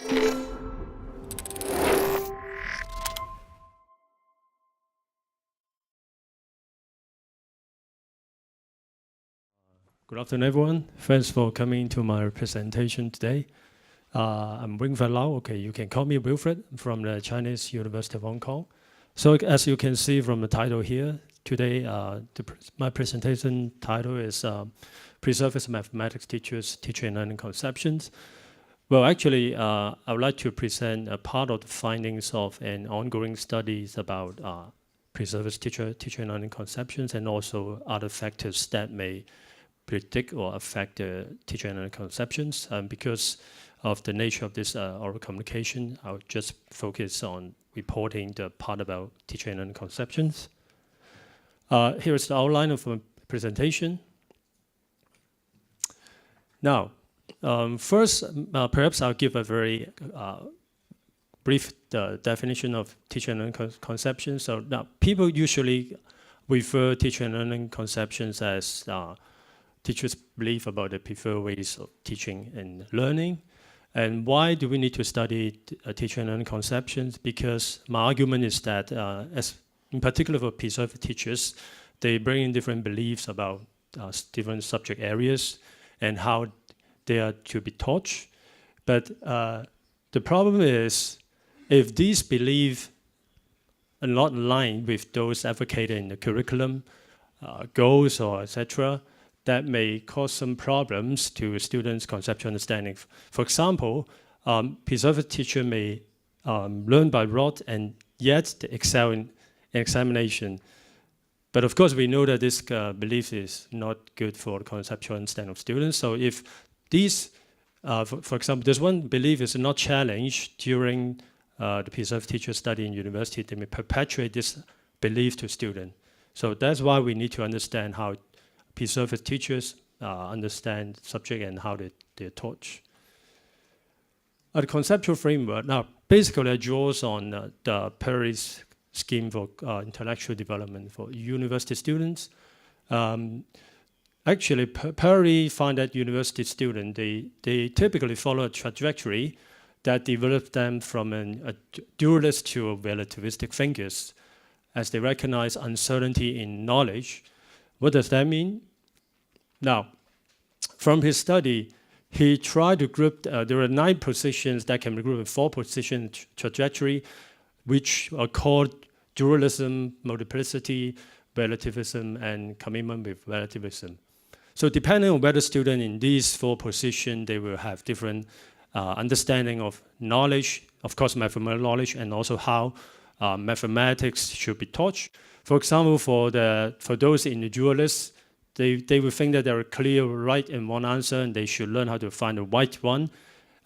Good afternoon, everyone. Thanks for coming to my presentation today. I'm Wing Fat Lau. Okay, you can call me Wilfred from the Chinese University of Hong Kong. So as you can see from the title here, today my presentation title is Pre-Surface Mathematics Teachers Teaching and Learning Conceptions. Well, actually, I would like to present a part of the findings of an ongoing studies about pre-surface teaching and learning conceptions and also other factors that may predict or affect the teaching and learning conceptions. Because of the nature of this oral communication, I'll just focus on reporting the part about teaching and learning conceptions. Here is the outline of my presentation. Now, first, perhaps I'll give a very brief definition of teaching and learning conceptions. So now, people usually refer teaching and learning conceptions as teachers' belief about the preferred ways of teaching and learning. And why do we need to study teaching and learning conceptions? Because my argument is that, in particular for pre-surface teachers, they bring in different beliefs about different subject areas and how they are to be taught. But the problem is, if these beliefs are not aligned with those advocated in the curriculum, goals, or etc., that may cause some problems to students' conceptual understanding. For example, pre-surface teacher may learn by rote and yet excel in examination. But of course, we know that this belief is not good for the conceptual understanding of students. So if these, for example, this one belief is not challenged during the pre-surface teacher study in university, they may perpetuate this belief to students. So that's why we need to understand how pre-surface teachers understand subject and how they're taught. The conceptual framework, now basically it draws on the Perry's scheme for intellectual development for university students. Actually, Perry found that university students, they typically follow a trajectory that develops them from a dualist to a relativistic thinkers, as they recognize uncertainty in knowledge. What does that mean? Now, from his study, he tried to group, there are 9 positions that can be grouped in 4 position trajectory, which are called dualism, multiplicity, relativism, and commitment with relativism. So depending on whether student in these 4 positions, they will have different understanding of knowledge, of course mathematical knowledge, and also how mathematics should be taught. For example, for those in the dualists, they will think that there are clear right and wrong answer, and they should learn how to find the right one.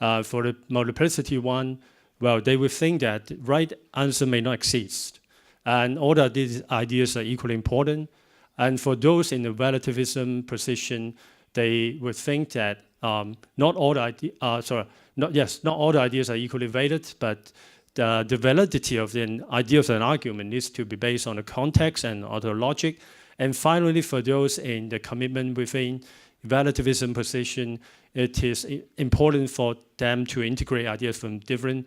For the multiplicity one, well, they will think that right answer may not exist, and all of these ideas are equally important. And for those in the relativism position, they would think that not all the ideas are equally valid, but the validity of the idea of an argument needs to be based on the context and other logic. And finally, for those in the commitment within relativism position, it is important for them to integrate ideas from different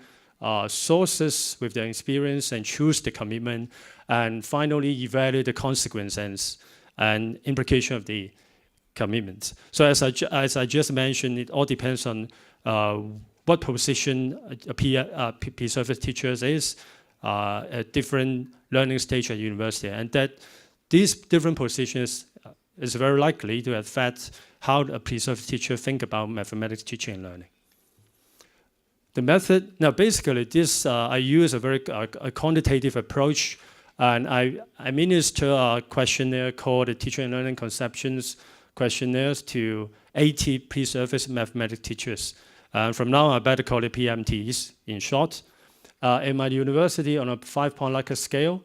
sources with their experience and choose the commitment, and finally evaluate the consequences and implication of the commitments. So as I just mentioned, it all depends on what position a pre-surface teacher is at different learning stage at university, and that these different positions is very likely to affect how a pre-surface teacher think about mathematics teaching and learning. The method, now basically this, I use a very quantitative approach, and I administer a questionnaire called the Teaching and Learning Conceptions Questionnaires to 80 pre-surface mathematics teachers. From now on, I better call it PMTs in short. In my university on a 5-point Likert scale,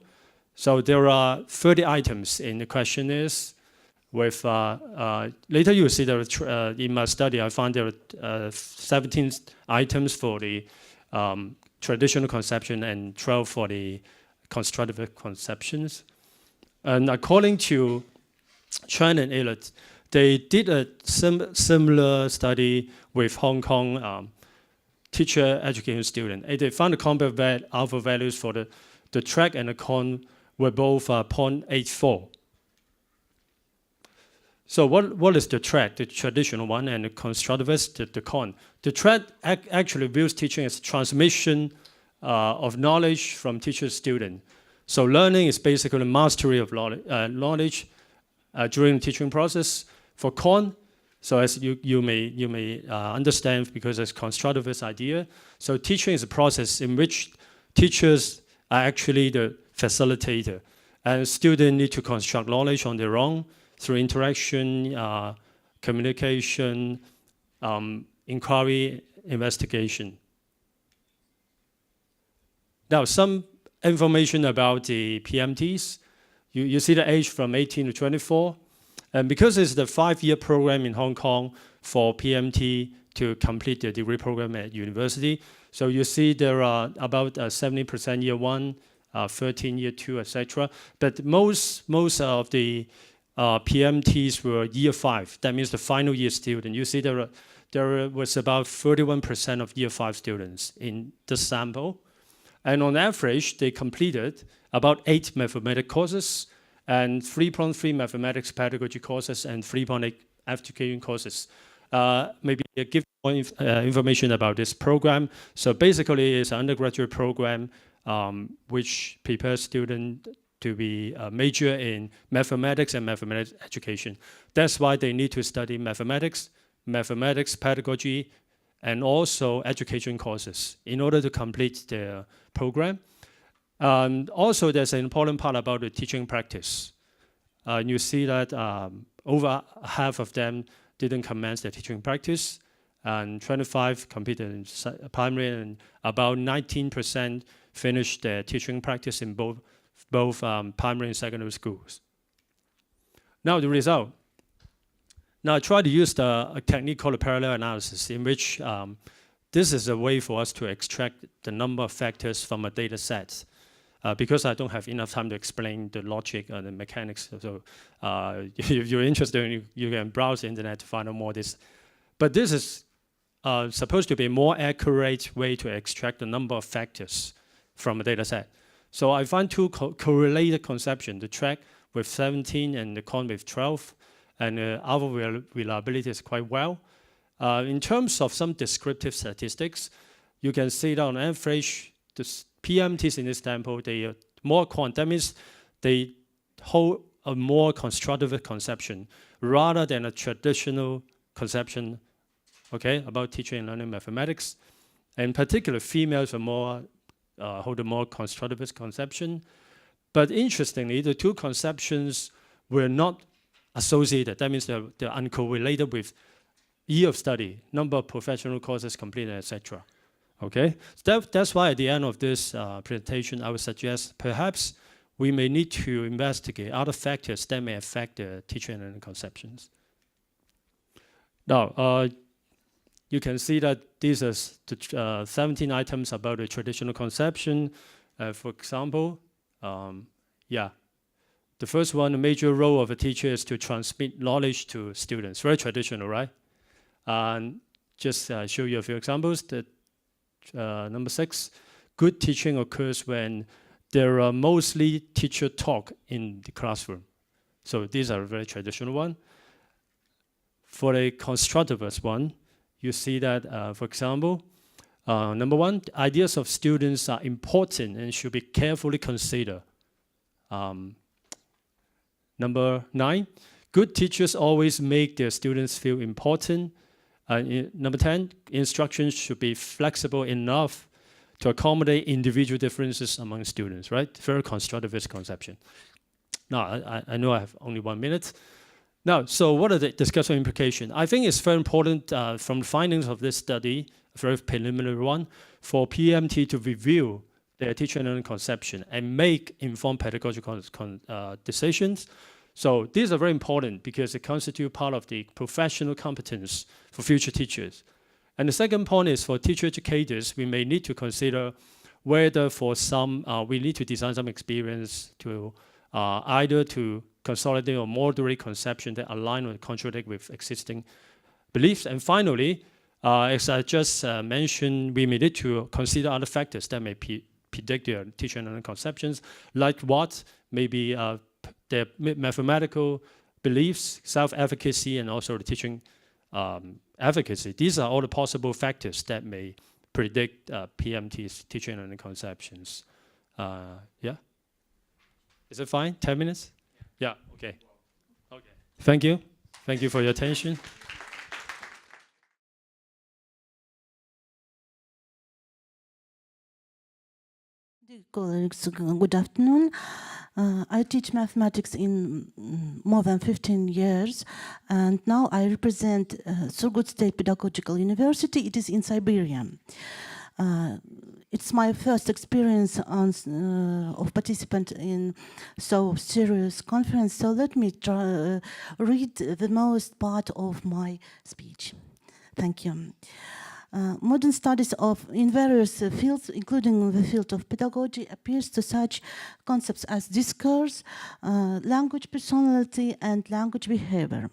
so there are 30 items in the questionnaires with, later you will see that in my study, I found there are 17 items for the traditional conception and 12 for the constructivist conceptions. And according to Chen and Ehlert, they did a similar study with Hong Kong teacher educating student. And they found the common alpha values for the TRAC and the CONC were both 0.84. So what is the TRAC, the traditional one, and the constructivist, the CONC? The TRAC actually views teaching as transmission of knowledge from teacher to student. So learning is basically mastery of knowledge during the teaching process. For CONC, so as you may understand, because it's constructivist idea, so teaching is a process in which teachers are actually the facilitator, and students need to construct knowledge on their own through interaction, communication, inquiry, investigation. Now, some information about the PMTs. You see the age from 18 to 24. And because it's the 5-year program in Hong Kong for PMT to complete the degree program at university, so you see there are about 70% year 1, 13 year 2, etc. But most of the PMTs were year 5. That means the final year student. You see there was about 31% of year 5 students in the sample. And on average, they completed about 8 mathematics courses and 3.3 mathematics pedagogy courses and 3.8 application courses. Maybe give more information about this program. So basically, it's an undergraduate program which prepares students to be a major in mathematics and mathematics education. That's why they need to study mathematics, mathematics pedagogy, and also education courses in order to complete their program. Also, there's an important part about the teaching practice. You see that over half of them didn't commence their teaching practice, and 25 completed in primary, and about 19% finished their teaching practice in both primary and secondary schools. Now the result. Now I try to use a technique called a parallel analysis, in which this is a way for us to extract the number of factors from a data set. Because I don't have enough time to explain the logic and the mechanics, so if you're interested, you can browse the internet to find out more of this. But this is supposed to be a more accurate way to extract the number of factors from a data set. So I find 2 correlated conceptions, the TRAC with 17 and the CONC with 12, and our reliability is quite well. In terms of some descriptive statistics, you can see that on average, the PMTs in this sample, they are more quant. That means they hold a more constructive conception rather than a traditional conception, okay, about teaching and learning mathematics. In particular, females are more hold a more constructivist conception. But interestingly, the 2 conceptions were not associated. That means they're uncorrelated with year of study, number of professional courses completed, etc. Okay, so that's why at the end of this presentation, I would suggest perhaps we may need to investigate other factors that may affect the teaching and learning conceptions. Now, you can see that these are the 17 items about the traditional conception. For example, the first one, the major role of a teacher is to transmit knowledge to students. Very traditional, right? And just show you a few examples. Number 6, good teaching occurs when there are mostly teacher talk in the classroom. So these are a very traditional one. For a constructivist one, you see that, for example, number 1, ideas of students are important and should be carefully considered. Number 9, good teachers always make their students feel important. Number 10, instruction should be flexible enough to accommodate individual differences among students, right? Very constructivist conception. Now, I know I have only 1 minute. Now, so what are the discussion implications? I think it's very important from the findings of this study, a very preliminary one, for PMT to review their teaching and learning conception and make informed pedagogical decisions. So these are very important because they constitute part of the professional competence for future teachers. And the second point is for teacher educators, we may need to consider whether for some, we need to design some experience to either to consolidate or moderate conception that align or contradict with existing beliefs. And finally, As I just mentioned, we may need to consider other factors that may predict their teaching and learning conceptions, like what maybe their mathematical beliefs, self-efficacy, and also the teaching efficacy. These are all the possible factors that may predict PMT's teaching and learning conceptions. Yeah? Is it fine? 10 minutes? Yeah, okay. Okay. Thank you. Thank you for your attention. Dear colleagues, good afternoon. I teach mathematics in more than 15 years, and now I represent Surgut State Pedagogical University. It is in Siberia. It's my first experience of participant in so serious conference, so let me try, read the most part of my speech. Thank you. Modern studies in various fields, including the field of pedagogy, appears to such concepts as discourse, language personality, and language behavior.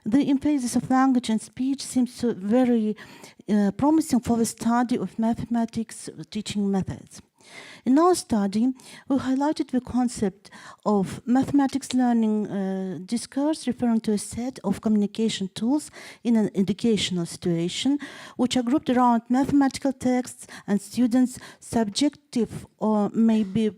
The emphasis of language and speech seems very promising for the study of mathematics teaching methods. In our study, we highlighted the concept of mathematics learning discourse, referring to a set of communication tools in an educational situation, which are grouped around mathematical texts and students' subjective or maybe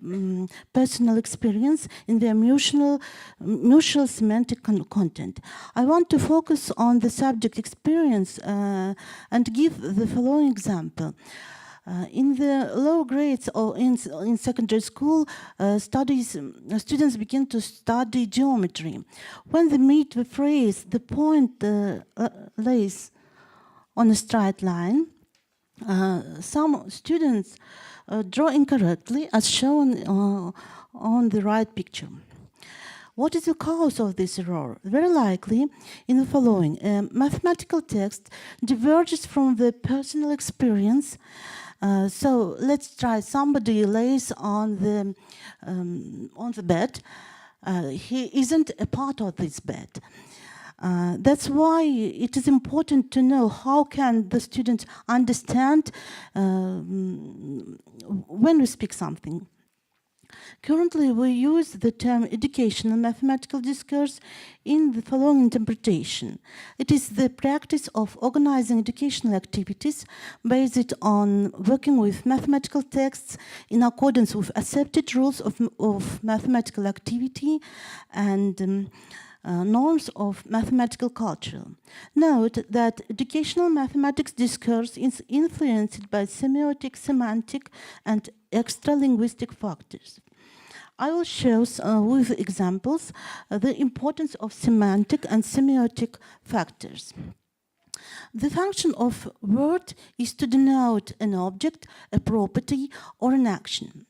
personal experience in their mutual semantic content. I want to focus on the subject experience and give the following example. In the lower grades or in secondary school, students begin to study geometry. When they meet the phrase, the point lays on a straight line, some students draw incorrectly as shown on the right picture. What is the cause of this error? Very likely in the following. A mathematical text diverges from the personal experience. So let's try somebody lays on the bed. He isn't a part of this bed. That's why it is important to know how can the student understand when we speak something. Currently, we use the term educational mathematical discourse in the following interpretation. It is the practice of organizing educational activities based on working with mathematical texts in accordance with accepted rules of mathematical activity and norms of mathematical culture. Note that educational mathematics discourse is influenced by semiotic, semantic, and extra-linguistic factors. I will show with examples the importance of semantic and semiotic factors. The function of word is to denote an object, a property, or an action.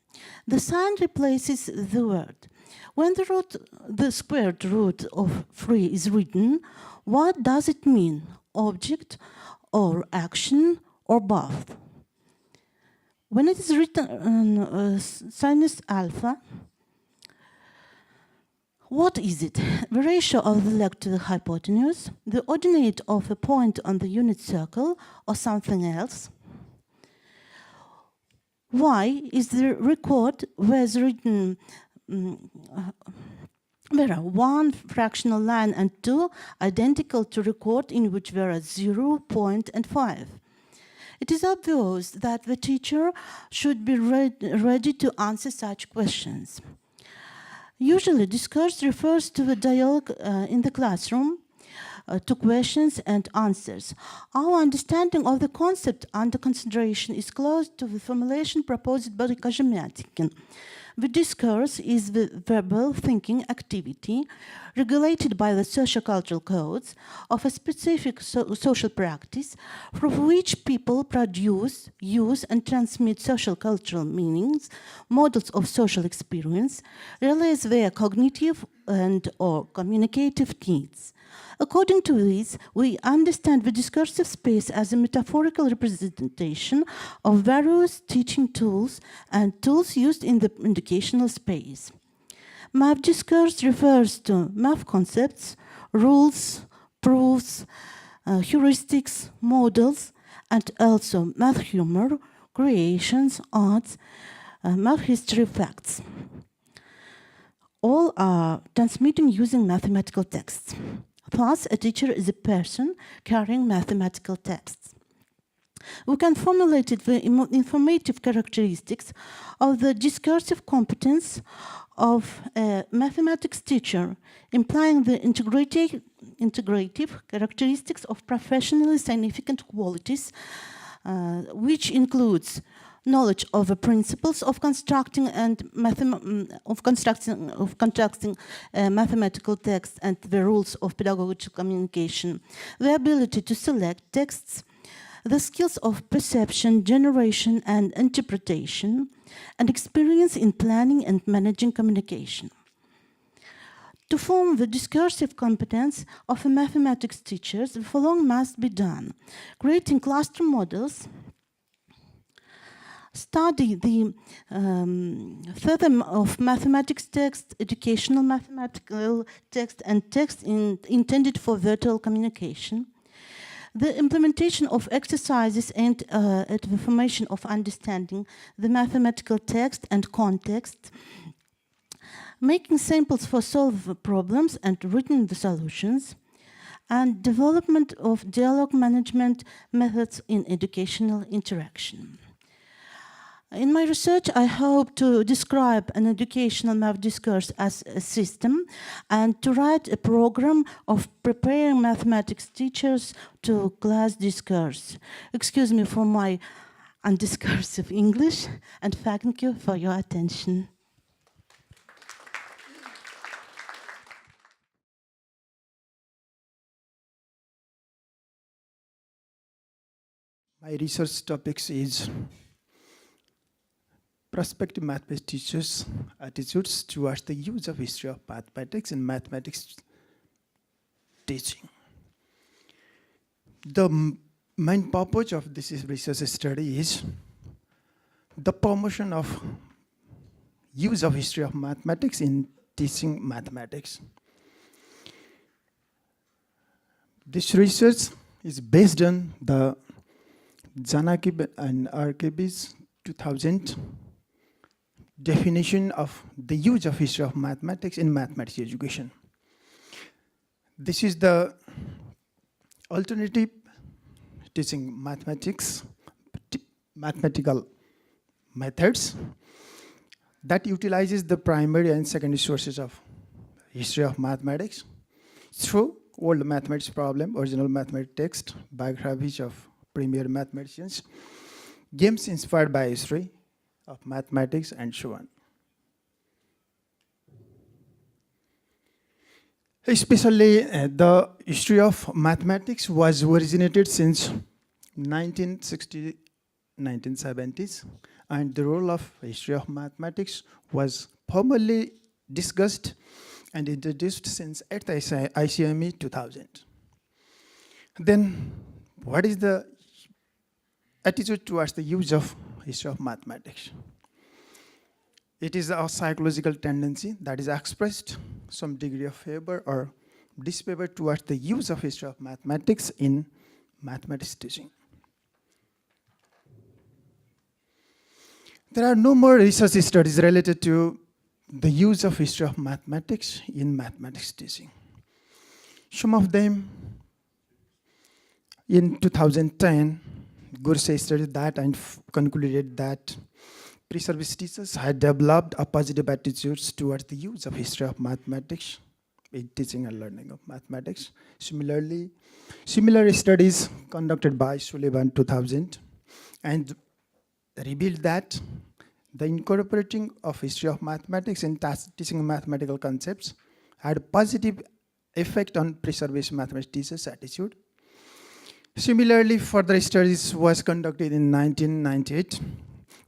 The sign replaces the word. When the squared root of 3 is written, what does it mean? Object, or action, or both? When it is written sinus alpha, what is it? The ratio of the leg to the hypotenuse, the ordinate of a point on the unit circle, or something else? Why is the record was written there are 1 fractional line and 2 identical to record in which there are 0, point, and 5? It is obvious that the teacher should be ready to answer such questions. Usually, discourse refers to the dialogue in the classroom, to questions and answers. Our understanding of the concept under consideration is close to the formulation proposed by Kazhemyatin. The discourse is the verbal thinking activity regulated by the sociocultural codes of a specific social practice from which people produce, use, and transmit social cultural meanings, models of social experience, realize their cognitive and or communicative needs. According to this, we understand the discursive space as a metaphorical representation of various teaching tools and tools used in the educational space. Math discourse refers to math concepts, rules, proofs, heuristics, models, and also math humor, creations, arts, math history facts. All are transmitting using mathematical texts. Thus, a teacher is a person carrying mathematical texts. We can formulate the informative characteristics of the discursive competence of a mathematics teacher, implying the integrative characteristics of professionally significant qualities, which includes knowledge of the principles of constructing and constructing mathematical text and the rules of pedagogical communication, the ability to select texts, the skills of perception, generation, and interpretation, and experience in planning and managing communication. To form the discursive competence of a mathematics teacher, the following must be done: creating cluster models, study the further of mathematics text, educational mathematical text, and text intended for virtual communication. The implementation of exercises aimed at the formation of understanding the mathematical text and context, making samples for solve problems and written the solutions, and development of dialogue management methods in educational interaction. In my research, I hope to describe an educational math discourse as a system and to write a program of preparing mathematics teachers to class discourse. Excuse me for my undiscursive English, and thank you for your attention. My research topics is prospective mathematics teachers' attitudes towards the use of history of mathematics in mathematics teaching. The main purpose of this research study is the promotion of use of history of mathematics in teaching mathematics. This research is based on the Janakib and Arkaby's 2000 definition of the use of history of mathematics in mathematics education. This is the alternative teaching mathematical methods that utilizes the primary and secondary sources of history of mathematics through old mathematics problem, original mathematics text, biographies of premier mathematicians, games inspired by history of mathematics, and so on. Especially the history of mathematics was originated since 1960s, 1970s, and the role of history of mathematics was formally discussed and introduced since at the ICME 2000. Then, what is the attitude towards the use of history of mathematics? It is a psychological tendency that is expressed some degree of favor or disfavor towards the use of history of mathematics in mathematics teaching. There are no more research studies related to the use of history of mathematics in mathematics teaching. Some of them, in 2010, Gurse studied that and concluded that pre-service teachers had developed a positive attitudes towards the use of history of mathematics in teaching and learning of mathematics. Similarly, similar studies conducted by Sullivan 2000 and revealed that the incorporating of history of mathematics in teaching mathematical concepts had a positive effect on pre-service mathematics teachers' attitude. Similarly, further studies was conducted in 1998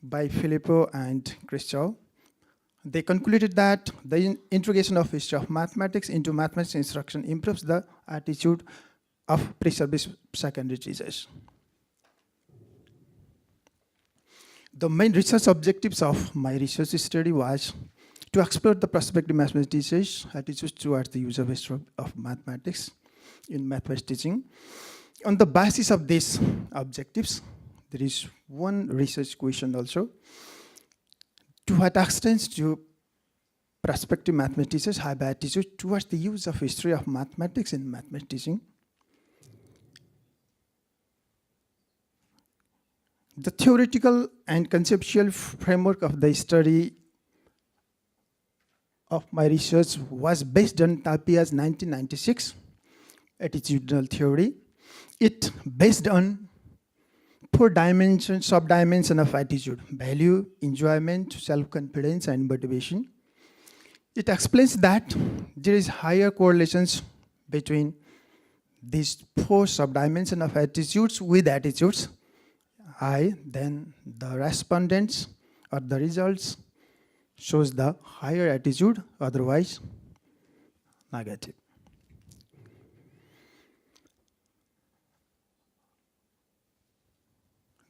by Filippo and Christou. They concluded that the integration of history of mathematics into mathematics instruction improves the attitude of pre-service secondary teachers. The main research objectives of my research study was to explore the prospective mathematics teachers' attitudes towards the use of history of mathematics in mathematics teaching, On the basis of these objectives, there is one research question also. To what extent do prospective mathematicians have attitude towards the use of history of mathematics in mathematics teaching? The theoretical and conceptual framework of the study of my research was based on Tapia's 1996 attitudinal theory. It based on 4 dimensions, sub-dimension of attitude: value, enjoyment, self-confidence, and motivation. It explains that there is higher correlations between these 4 sub-dimensions of attitudes with attitudes high, then the respondents or the results shows the higher attitude, otherwise negative.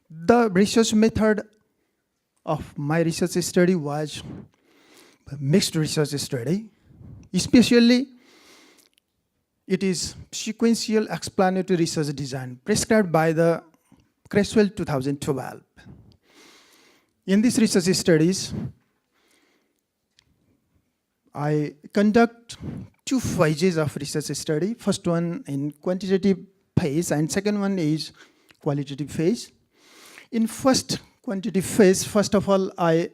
The research method of my research study was a mixed research study. Especially, it is sequential explanatory research design prescribed by the Creswell 2012. In these research studies, I conduct 2 phases of research study. First one in quantitative phase, and second one is qualitative phase. In first quantitative phase, first of all, I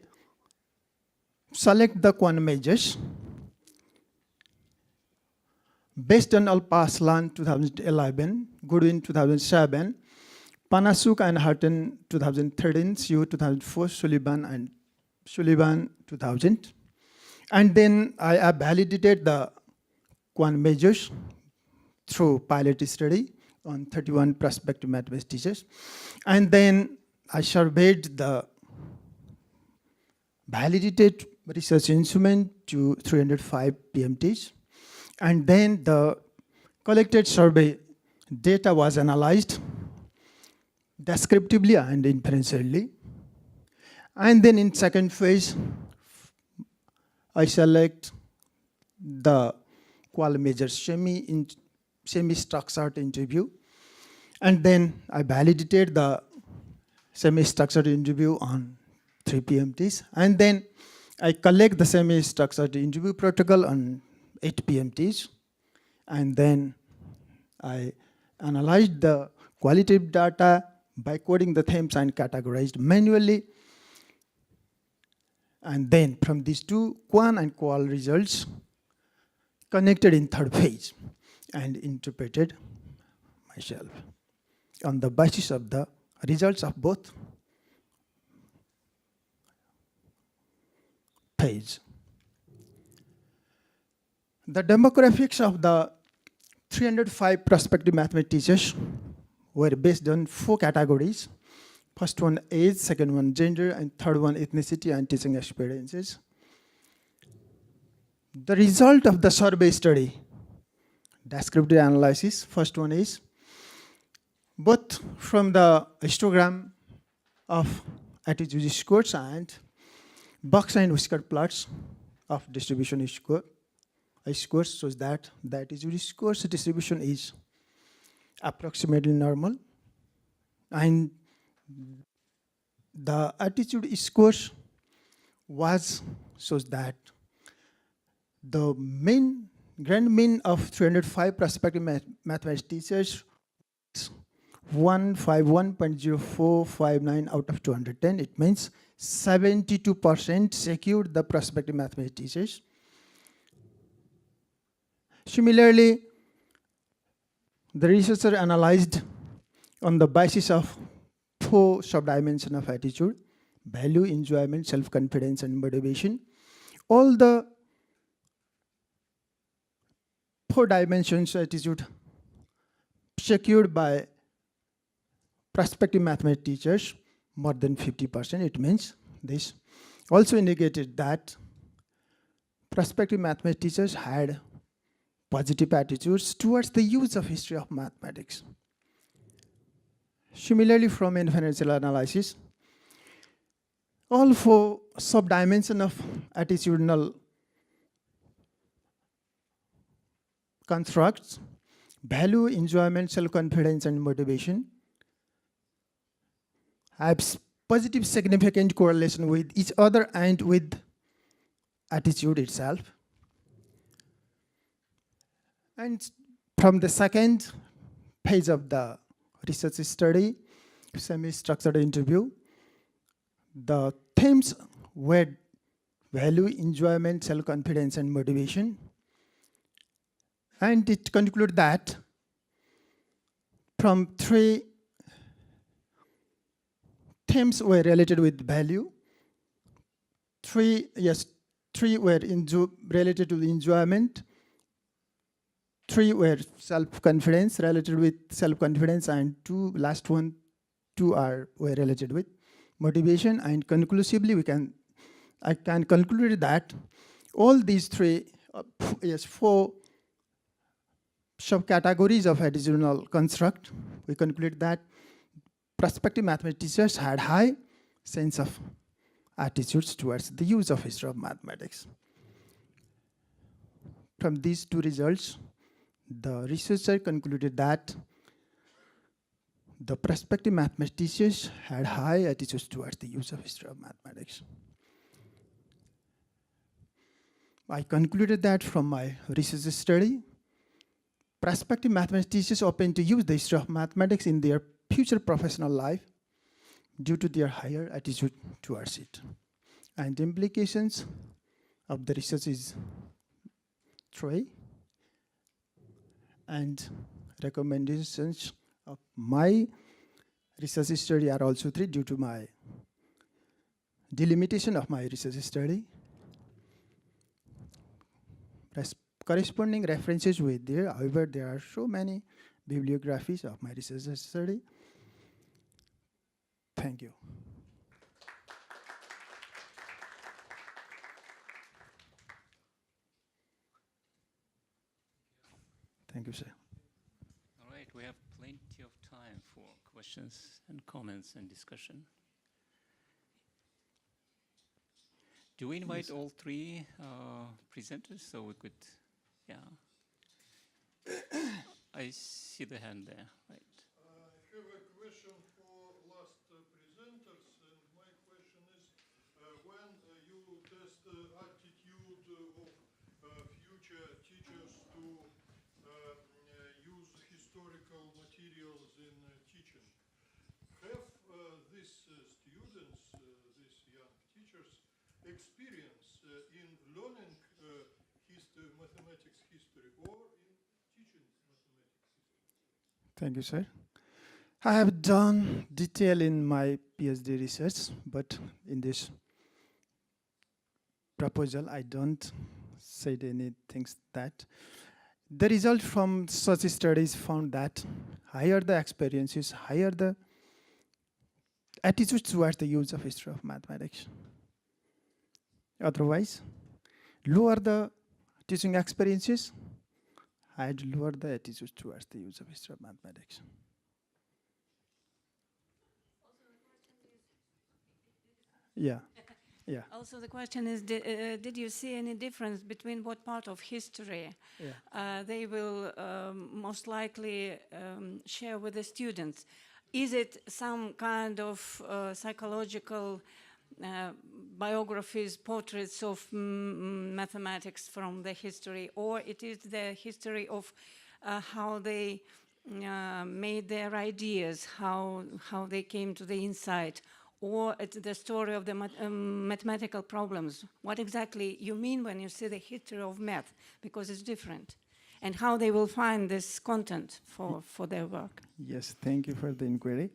select the CONC measures based on Alpaslan 2011, Goodwin 2007, Panasuk and Hutton 2013, Siu 2004, Sullivan 2000. And then I validated the CONC measures through pilot study on 31 prospective mathematics teachers. And then I surveyed the validated research instrument to 305 PMTs. And then the collected survey data was analyzed descriptively and inferentially. And then in second phase, I select the qual measures semi-structured interview. And then I validated the semi-structured interview on 3 PMTs. And then I collect the semi-structured interview protocol on 8 PMTs. And then I analyzed the qualitative data by coding the themes and categorized manually. And then from these 2 quant and qual results, connected in third phase and interpreted myself on the basis of the results of both phases. The demographics of the 305 prospective mathematics teachers were based on 4 categories. First one age, second one gender, and third one ethnicity and teaching experiences. The result of the survey study, descriptive analysis, first one is both from the histogram of attitude scores and box and whisker plots of distribution scores shows that the attitude scores distribution is approximately normal, and the attitude scores shows that the grand mean of 305 prospective mathematics teachers is 151.0459 out of 210. It means 72% secured the prospective mathematics teachers. Similarly, the researcher analyzed on the basis of 4 subdimensions of attitude: value, enjoyment, self-confidence, and motivation. All the 4 dimensions attitude secured by prospective mathematics teachers more than 50%. It means this also indicated that prospective mathematics teachers had positive attitudes towards the use of history of mathematics. Similarly, from inferential analysis, all 4 sub-dimensions of attitudinal constructs value, enjoyment, self-confidence, and motivation have positive significant correlation with each other and with attitude itself. And from the second phase of the research study, semi-structured interview, the themes were value, enjoyment, self-confidence, and motivation. And it concluded that from 3 themes were related with value, 3 were related to enjoyment, 3 were self-confidence, related with self-confidence, and 2 were related with motivation. And conclusively, I can conclude that all these 4 subcategories of attitudinal construct, we conclude that prospective mathematicians had high sense of attitudes towards the use of history of mathematics. From these 2 results, the researcher concluded that the prospective mathematicians had high attitudes towards the use of history of mathematics. I concluded that from my research study, prospective mathematicians open to use the history of mathematics in their future professional life due to their higher attitude towards it. And the implications of the research is 3, and recommendations of my research study are also 3 due to my delimitation of my research study. Corresponding references were there, however, there are so many bibliographies of my research study. Thank you. Thank you, sir. All right, we have plenty of time for questions and comments and discussion. Do we invite all 3 presenters so we could, yeah. I see the hand there, right. I have a question for last presenters, and my question is, when you test the attitude of future teachers to use historical materials in teaching, have these students, these young teachers, experience in learning mathematics history or in teaching mathematics history? Thank you, sir. I have done detail in my PhD research, but in this proposal, I don't say anything that. The result from such studies found that higher the experiences, higher the attitudes towards the use of history of mathematics. Otherwise, lower the teaching experiences, I'd lower the attitudes towards the use of history of mathematics. Yeah. Yeah. Also, the question is, did you see any difference between what part of history they will most likely share with the students? Is it some kind of psychological biographies, portraits of mathematics from the history, or it is the history of how they made their ideas, how they came to the insight, or it's the story of the mathematical problems? What exactly you mean when you say the history of math, because it's different, and how they will find this content for their work? Yes, thank you for the inquiry.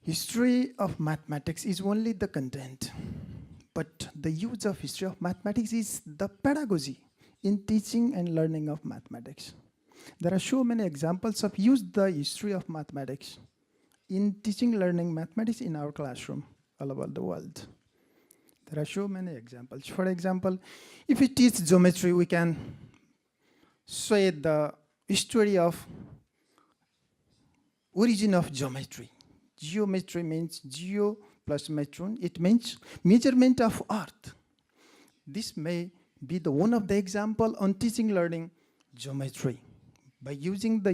History of mathematics is only the content, but the use of history of mathematics is the pedagogy in teaching and learning of mathematics. There are so many examples of use the history of mathematics in teaching, learning mathematics in our classroom all over the world. There are so many examples. For example, if we teach geometry, we can say the history of origin of geometry. Geometry means geo plus metron. It means measurement of earth. This may be the one of the example on teaching, learning geometry. by using the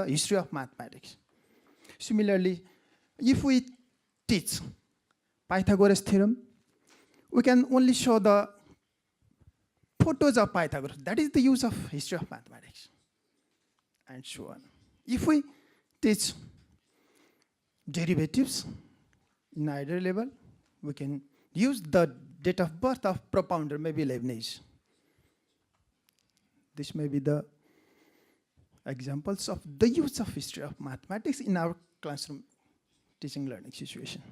history of mathematics. Similarly, if we teach Pythagoras theorem, we can only show the photos of Pythagoras. That is the use of history of mathematics, and so on. If we teach derivatives in higher level, we can use the date of birth of propounder, maybe Leibniz. This may be the examples of the use of history of mathematics in our classroom teaching learning situation.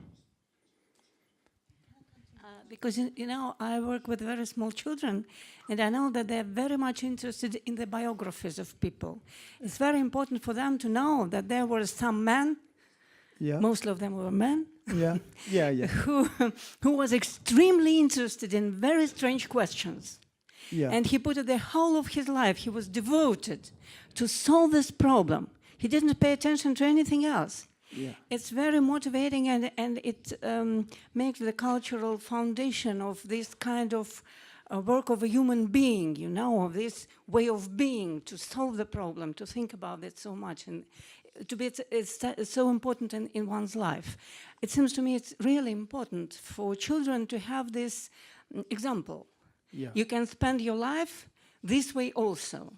Because, you know, I work with very small children, and I know that they're very much interested in the biographies of people. It's very important for them to know that there were some men, most of them were men, who was extremely interested in very strange questions. And he put the whole of his life, he was devoted to solve this problem. He didn't pay attention to anything else. It's very motivating, and it makes the cultural foundation of this kind of work of a human being, you know, of this way of being, to solve the problem, to think about it so much, and to be it's so important in one's life. It seems to me it's really important for children to have this example. You can spend your life this way also,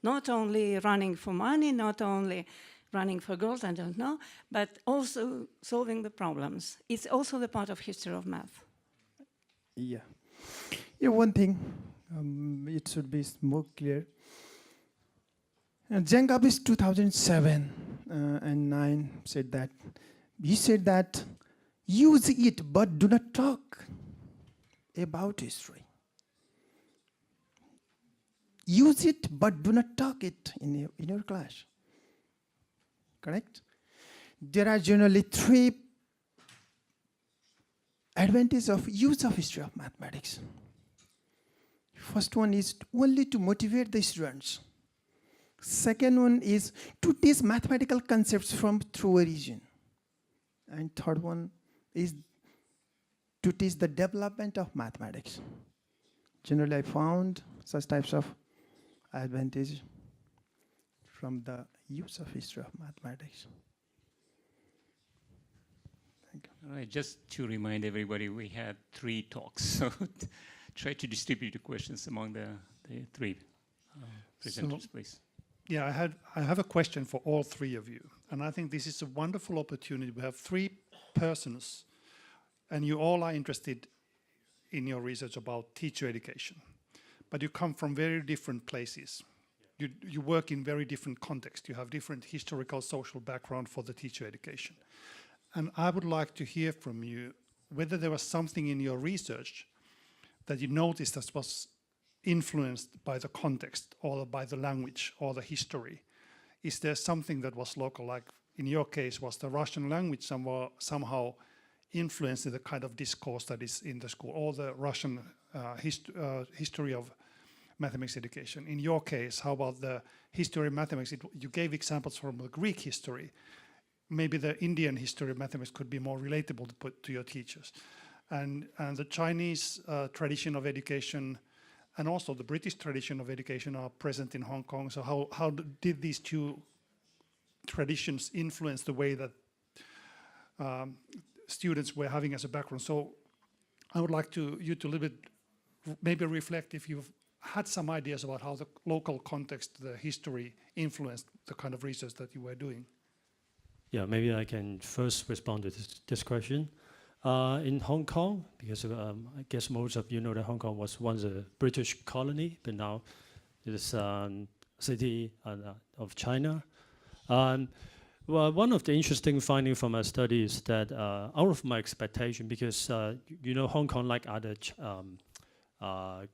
not only running for money, not only running for girls, I don't know, but also solving the problems. It's also the part of history of math. One thing, it should be more clear. Jengabis 2007 and 9 said that, he said that, use it but do not talk about history. Use it but do not talk it in your class. Correct? There are generally 3 advantages of use of history of mathematics. First one is only to motivate the students. Second one is to teach mathematical concepts from through origin. And third one is to teach the development of mathematics. Generally, I found such types of advantage from the use of history of mathematics. Thank you. All right, just to remind everybody, we had 3 talks, so try to distribute the questions among the 3 presenters, please. Yeah, I have a question for all 3 of you, and I think this is a wonderful opportunity. We have 3 persons, and you all are interested in your research about teacher education, but you come from very different places. You work in very different contexts. You have different historical, social background for the teacher education. And I would like to hear from you whether there was something in your research that you noticed that was influenced by the context or by the language or the history. Is there something that was local, like in your case, was the Russian language somehow influencing the kind of discourse that is in the school, or the Russian history of mathematics education? In your case, how about the history of mathematics? You gave examples from the Greek history. Maybe the Indian history of mathematics could be more relatable to put to your teachers. And the Chinese tradition of education and also the British tradition of education are present in Hong Kong. So how did these 2 traditions influence the way that students were having as a background? So I would like you to a little bit maybe reflect if you've had some ideas about how the local context, the history, influenced the kind of research that you were doing. Yeah, maybe I can first respond to this question. In Hong Kong, because I guess most of you know that Hong Kong was once a British colony, but now it is a city of China. Well, one of the interesting findings from my study is that out of my expectation, because you know Hong Kong, like other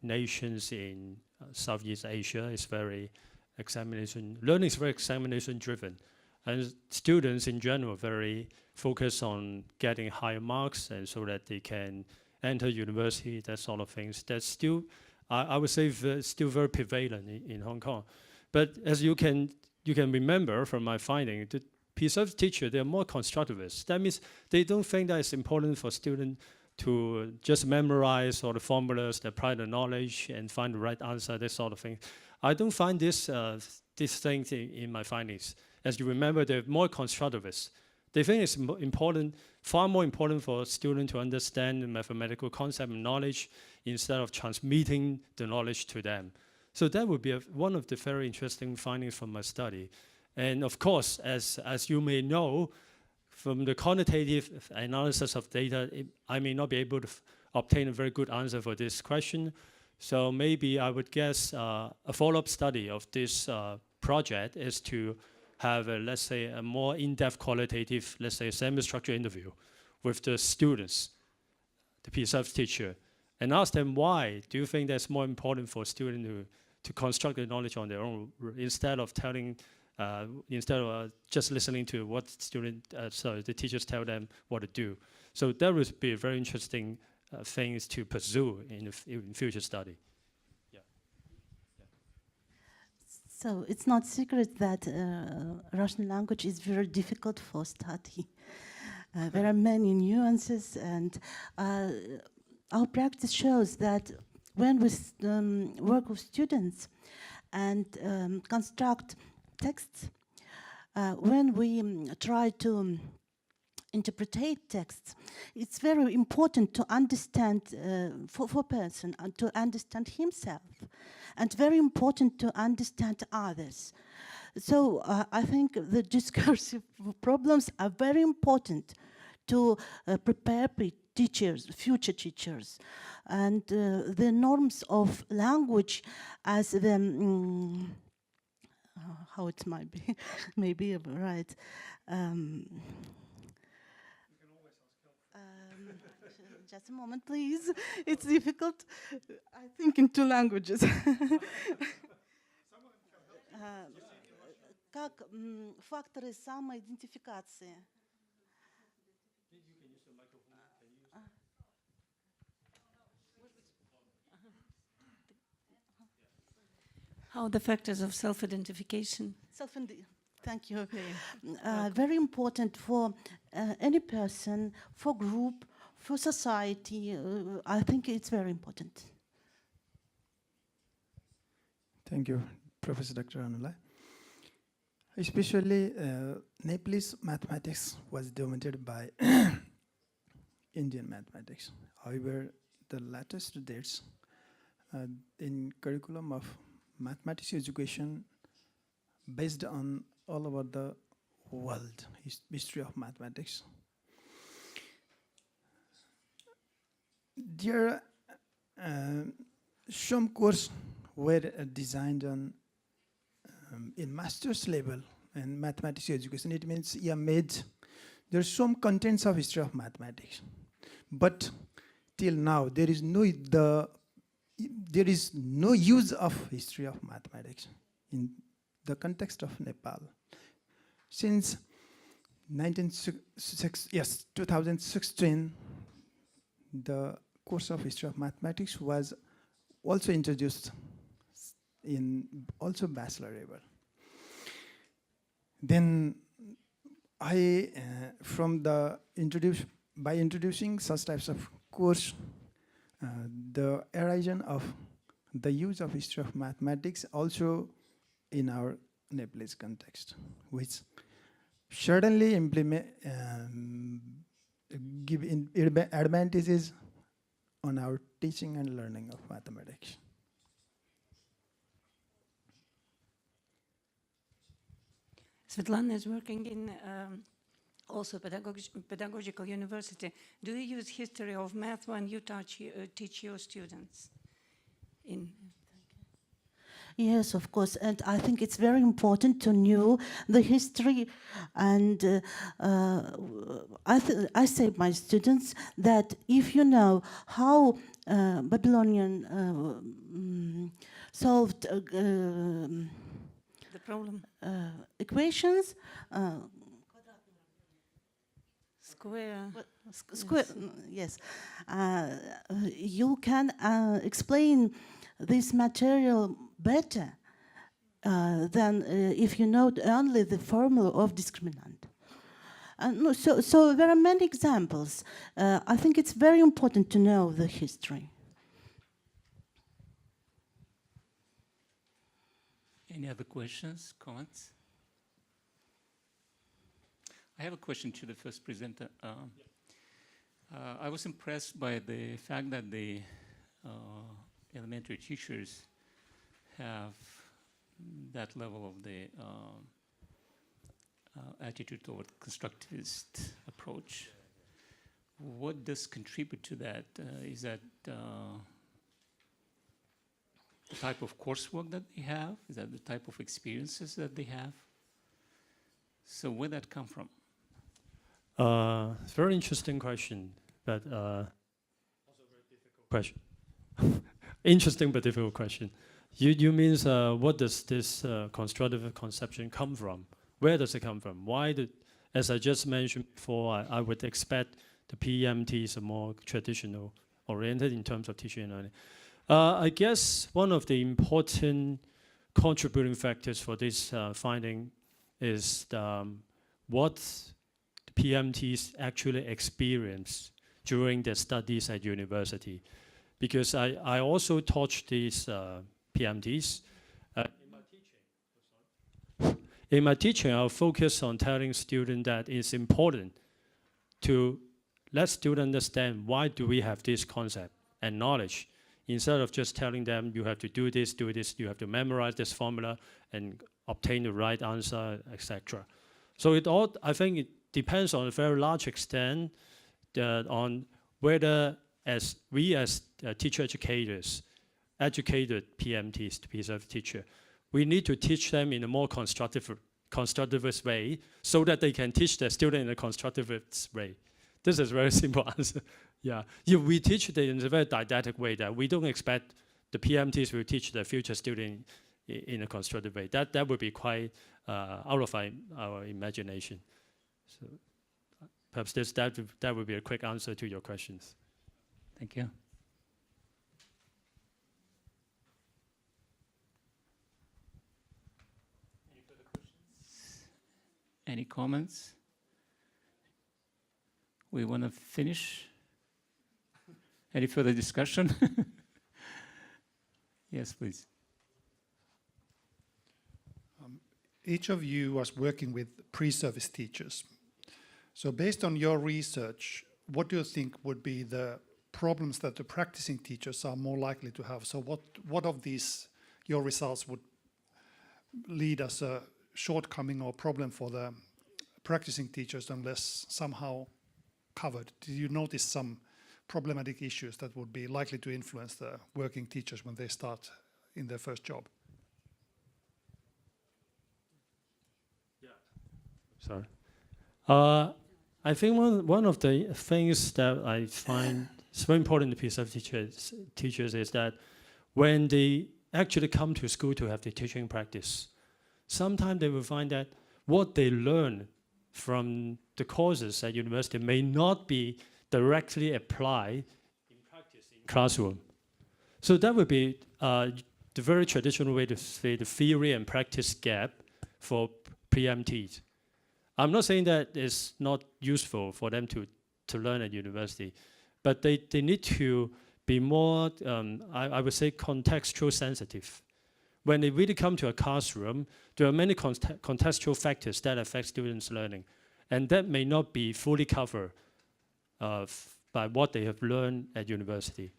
nations in Southeast Asia, is very learning is very examination driven. And students in general very focused on getting higher marks, and so that they can enter university, that sort of things. That's still, I would say, still very prevalent in Hong Kong. But as you can remember from my finding, the PSF teacher, they're more constructivists. That means they don't think that it's important for students to just memorize all the formulas, apply the knowledge, and find the right answer, that sort of thing. I don't find this thing in my findings. As you remember, they're more constructivists. They think it's important, far more important for a student to understand the mathematical concept and knowledge instead of transmitting the knowledge to them. So that would be one of the very interesting findings from my study. And of course, as you may know, from the quantitative analysis of data, I may not be able to obtain a very good answer for this question. So maybe I would guess a follow-up study of this project is to have, let's say, a more in-depth qualitative, let's say, semi-structured interview with the students, the PSF teacher, and ask them why do you think that's more important for a student to construct the knowledge on their own instead of telling, just listening to what the teachers tell them what to do. So that would be a very interesting things to pursue in future study. So it's not secret that Russian language is very difficult for study. There are many nuances, and our practice shows that when we work with students and construct texts, when we try to interpret texts, it's very important to understand for a person and to understand himself, and very important to understand others. So I think the discursive problems are very important to prepare teachers, future teachers, and the norms of language as the how it might be, maybe right. Just a moment, please. It's difficult. I think in two languages. Как факторы самоидентификации. How the factors of self-identification. Thank you. Very important for any person, for group, for society. I think it's very important. Thank you, Professor Dr. Anula. Especially Nepalese mathematics was dominated by Indian mathematics. However, the latest dates in curriculum of mathematics education based on all over the world, history of mathematics. There some courses were designed on in master's level in mathematics education. It means there's some contents of history of mathematics, but till now there is no use of history of mathematics in the context of Nepal. Since 2016, the course of history of mathematics was also introduced in also bachelor level. Then I, by introducing such types of course, the horizon of the use of history of mathematics also in our Nepalese context, which certainly give advantages on our teaching and learning of mathematics. Svetlana is working in also pedagogical university. Do you use history of math when you teach your students? Yes, of course, and I think it's very important to know the history. And I say to my students that if you know how Babylonian solved the problem, equations, square, yes, you can explain this material better than if you know only the formula of discriminant. So there are many examples. I think it's very important to know the history. Any other questions, comments? I have a question to the first presenter. I was impressed by the fact that the elementary teachers have that level of the attitude toward constructivist approach. What does contribute to that? Is that the type of coursework that they have? Is that the type of experiences that they have? So where did that come from? Very interesting question, but also very difficult question. Interesting but difficult question. You means what does this constructive conception come from? Where does it come from? Why did, as I just mentioned before, I would expect the PMTs are more traditional oriented in terms of teaching and learning. I guess one of the important contributing factors for this finding is what the PMTs actually experience during their studies at university. Because I also taught these PMTs. In my teaching, I'll focus on telling students that it's important to let students understand why do we have this concept and knowledge, instead of just telling them you have to do this, you have to memorize this formula and obtain the right answer, etc. So it all, I think it depends on a very large extent on whether as we as teacher educators, educated PMTs, to be a teacher, we need to teach them in a more constructivist way so that they can teach their student in a constructivist way. This is a very simple answer. Yeah, if we teach them in a very didactic way, that we don't expect the PMTs will teach the future student in a constructive way. That would be quite out of our imagination. So perhaps that would be a quick answer to your questions. Thank you. Any further questions? Any comments? We want to finish? Any further discussion? Yes, please. Each of you was working with pre-service teachers. So based on your research, what do you think would be the problems that the practicing teachers are more likely to have? So what of these, your results would lead as a shortcoming or problem for the practicing teachers unless somehow covered? Did you notice some problematic issues that would be likely to influence the working teachers when they start in their first job? Sorry. I think one of the things that I find is very important to PSF teachers is that when they actually come to school to have the teaching practice, sometimes they will find that what they learn from the courses at university may not be directly applied in practice in classroom. So that would be the very traditional way to say the theory and practice gap for PMTs. I'm not saying that it's not useful for them to learn at university, but they need to be more, I would say, contextual sensitive. When they really come to a classroom, there are many contextual factors that affect students' learning, and that may not be fully covered by what they have learned at university.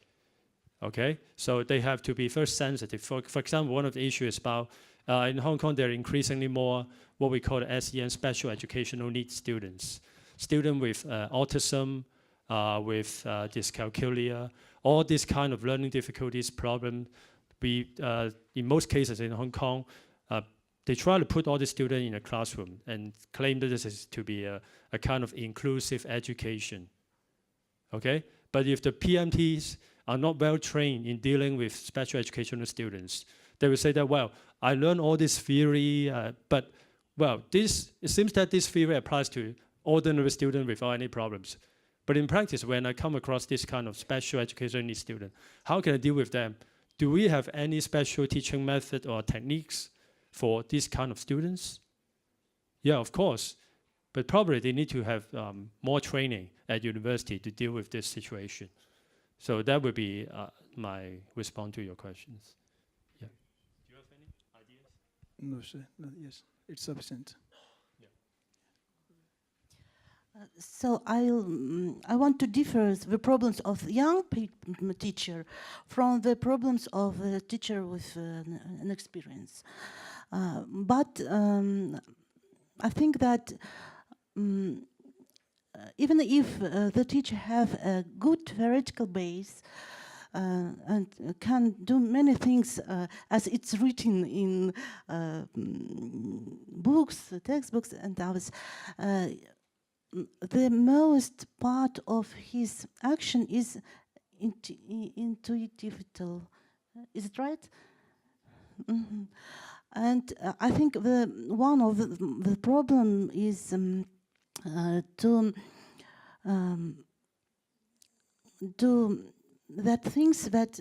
Okay, so they have to be first sensitive. For example, one of the issues about in Hong Kong, there are increasingly more what we call SEN, special educational needs students. Students with autism, with dyscalculia, all these kind of learning difficulties, problem. We, in most cases in Hong Kong, they try to put all the students in a classroom and claim that this is to be a kind of inclusive education. Okay, but if the PMTs are not well trained in dealing with special educational students, they will say that, well, I learned all this theory, but well, it seems that this theory applies to ordinary students without any problems. But in practice, when I come across this kind of special educational needs student, how can I deal with them? Do we have any special teaching method or techniques for this kind of students? Yeah, of course. But probably they need to have more training at university to deal with this situation. So that would be my response to your questions. Yeah. Do you have any ideas? No, sir. No, yes, it's sufficient. So I want to differ the problems of young teacher from the problems of a teacher with an experience. But I think that even if the teacher have a good theoretical base and can do many things as it's written in books, textbooks and others, the most part of his action is intuitive. Is it right? Mm-hmm. And I think one of the problem is to do that things that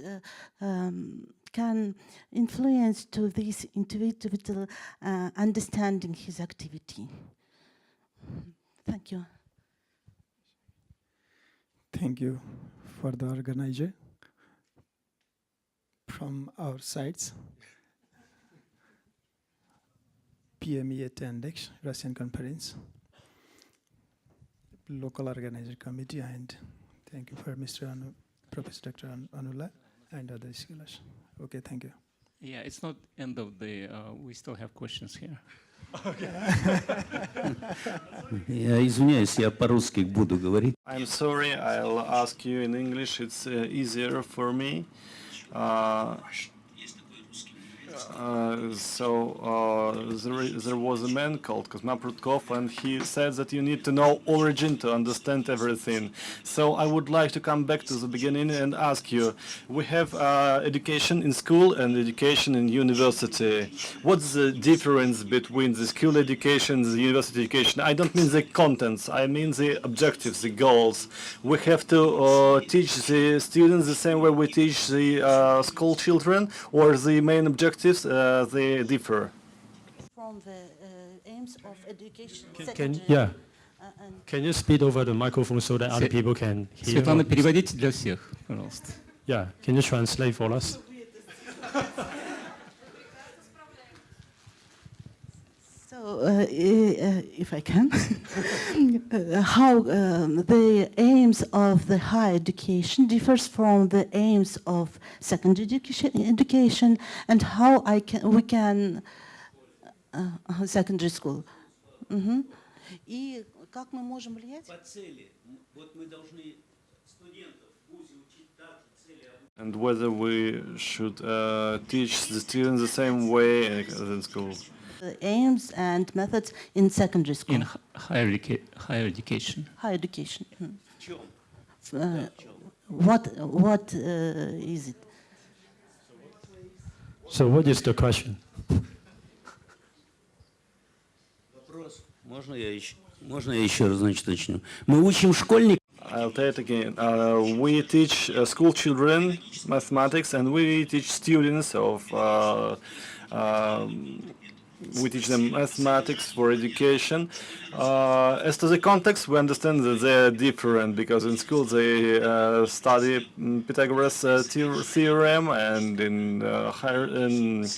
can influence to this intuitive understanding his activity. Thank you. Thank you for the organizer. From our sides, PME at Yandex, Russian conference, local organizer committee, and thank you for Professor Dr. Anula and other scholars. Okay, thank you. Yeah, it's not end of the, we still have questions here. Я извиняюсь, я по-русски буду говорить. I'm sorry, I'll ask you in English, it's easier for me. There was a man called Kosmoprotkov, and he said that you need to know origin to understand everything. So I would like to come back to the beginning and ask you, we have education in school and education in university. What's the difference between the school education and the university education? I don't mean the contents, I mean the objectives, the goals. We have to teach the students the same way we teach the school children, or the main objectives they differ? From the aims of education. Can you speed over the microphone so that other people can hear? Светлана, переводите для всех, пожалуйста. Yeah, can you translate for us? So, if I can, how the aims of the higher education differs from the aims of secondary education, and how we can secondary school. И как мы можем влиять? По цели, вот мы должны студентов в ВУЗе учить так же цели. And whether we should teach the students the same way as in school. The aims and methods in secondary school. In higher education. Higher education. What is it? So what is the question? Вопрос. Можно я еще раз, значит, начну? Мы учим школьников. I'll tell it again. We teach school children mathematics, and we teach students of we teach them mathematics for education. As to the context, we understand that they are different, because in school they study Pythagoras theorem, and in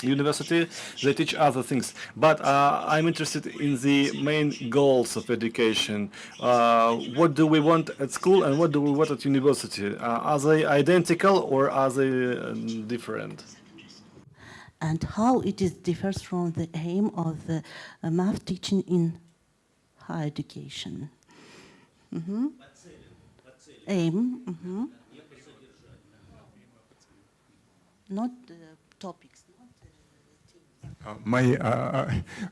university they teach other things. But I'm interested in the main goals of education. What do we want at school and what do we want at university? Are they identical or are they different? And how it differs from the aim of the math teaching in higher education. Aim. Not topics.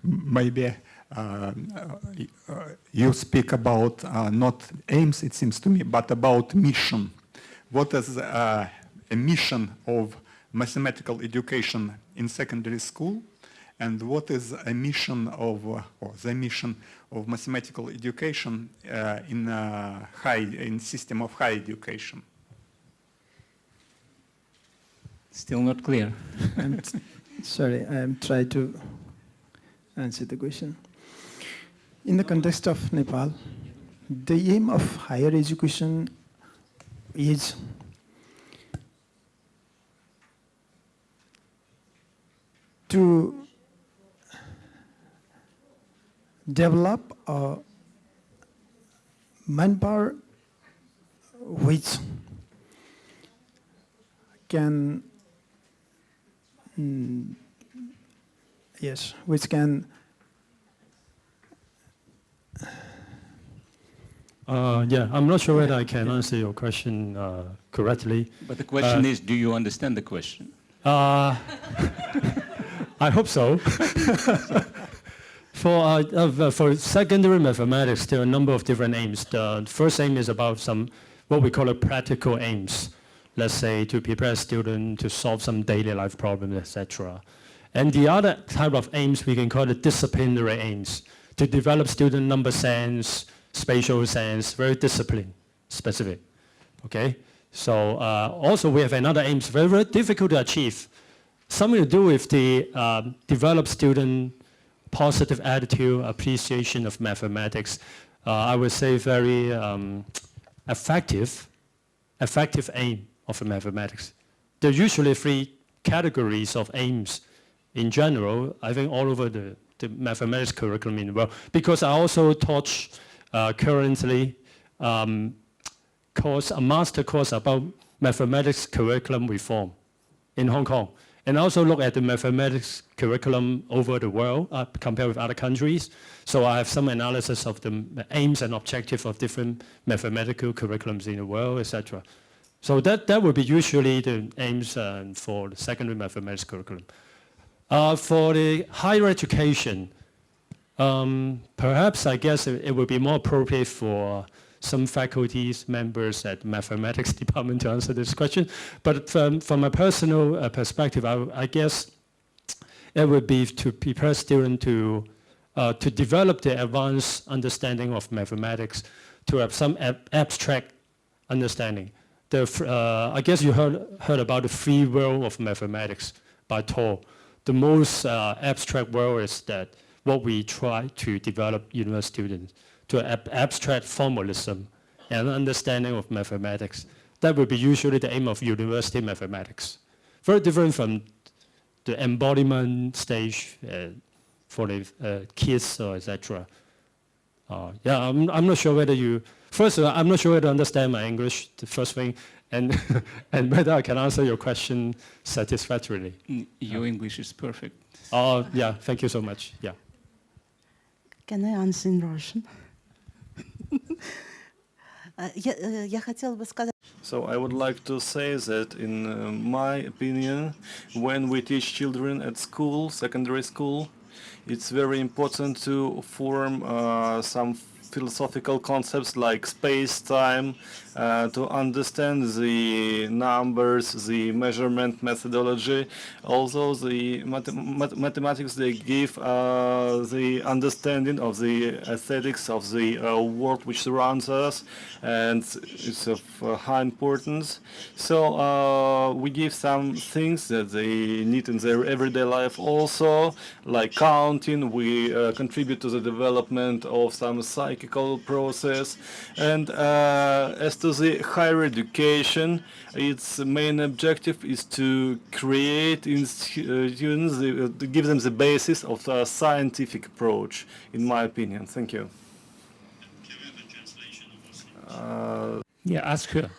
Maybe you speak about not aims, it seems to me, but about mission. What is a mission of mathematical education in secondary school, and what is a mission of, or the mission of mathematical education in system of higher education? Still not clear. Sorry, I'm trying to answer the question. In the context of Nepal, the aim of higher education is to develop a manpower which can which can yeah, I'm not sure whether I can answer your question correctly. But the question is, do you understand the question? I hope so. For secondary mathematics, there are a number of different aims. The first aim is about some, what we call a practical aims. Let's say to prepare a student to solve some daily life problems, etc. And the other type of aims, we can call it disciplinary aims, to develop student number sense, spatial sense, very discipline specific. Okay? So also we have another aims, very, very difficult to achieve. Something to do with the develop student positive attitude, appreciation of mathematics. I would say very effective aim of mathematics. There are usually 3 categories of aims in general, I think all over the mathematics curriculum in the world. Because I also taught currently a master course about mathematics curriculum reform in Hong Kong. And also look at the mathematics curriculum over the world compared with other countries. So I have some analysis of the aims and objectives of different mathematical curriculums in the world, etc. So that would be usually the aims for the secondary mathematics curriculum. For the higher education, perhaps I guess it would be more appropriate for some faculties members at mathematics department to answer this question. But from a personal perspective, I guess it would be to prepare students to develop the advanced understanding of mathematics, to have some abstract understanding. I guess you heard about the free world of mathematics by Tor. The most abstract world is that what we try to develop university students to abstract formalism and understanding of mathematics. That would be usually the aim of university mathematics. Very different from the embodiment stage for the kids or etc. Yeah, I'm not sure whether you, first I'm not sure whether you understand my English, the first thing, and, and whether I can answer your question satisfactorily. Your English is perfect. Oh, yeah, thank you so much, yeah. Can I answer in Russian? Я хотела бы сказать. So I would like to say that in my opinion, when we teach children at school, secondary school, it's very important to form some philosophical concepts like space-time, to understand the numbers, the measurement methodology. Also the mathematics, they give the understanding of the aesthetics of the world which surrounds us, and it's of high importance. So we give some things that they need in their everyday life also, like counting. We contribute to the development of some psychical process. And as to the higher education, its main objective is to create in students, to give them the basis of a scientific approach, in my opinion. Thank you. Yeah, ask her.